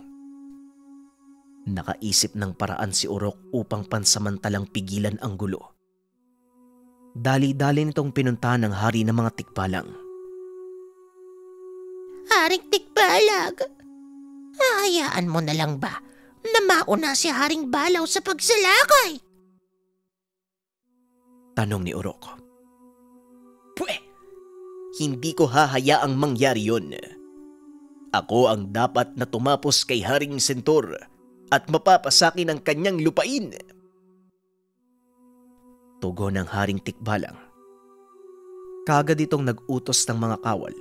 Nakaisip ng paraan si Urok upang pansamantalang pigilan ang gulo. Dali-dali nitong pinuntahan ng hari ng mga tikbalang. Haring Tikbalag, hahayaan mo na lang ba na mauna si Haring Balaw sa pagsalakay? Tanong ni Urok. Hindi ko hahayaang mangyari yun. Ako ang dapat na tumapos kay Haring Sentor at mapapasakin ang kanyang lupain. Tugon ng Haring Tikbalang. Kagad itong nag-utos ng mga kawal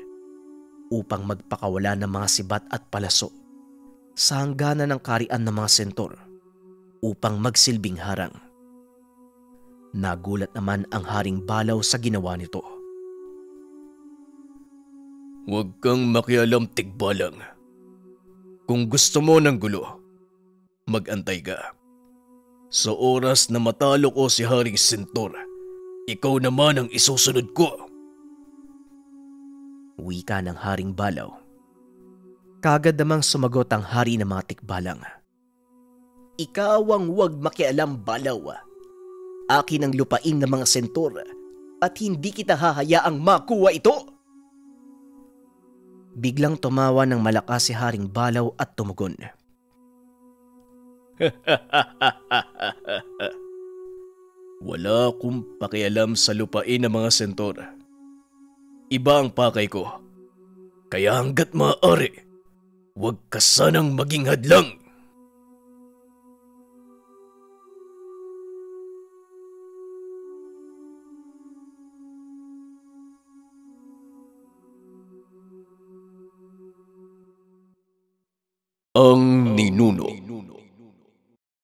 upang magpakawala ng mga sibat at palaso sa hangganan ng karian ng mga sentor upang magsilbing harang. Nagulat naman ang Haring Balaw sa ginawa nito. Huwag kang makialam, tigbalang. Kung gusto mo ng gulo, mag-antay ka. Sa oras na matalo ko si Haring Sintor, ikaw naman ang isusunod ko. Wika ng Haring Balaw. Kagad namang sumagot ang hari ng mga tikbalang. Ikaw ang huwag makialam, Balaw. Akin ang lupain ng mga sentor at hindi kita hahayaang makuha ito. Biglang tumawa ng malakas si Haring Balaw at tumugon. Wala akong pakialam sa lupain ng mga sentor. Iba ang pakay ko. Kaya hanggat maaari, huwag ka sanang maging hadlang. Ang Ninuno.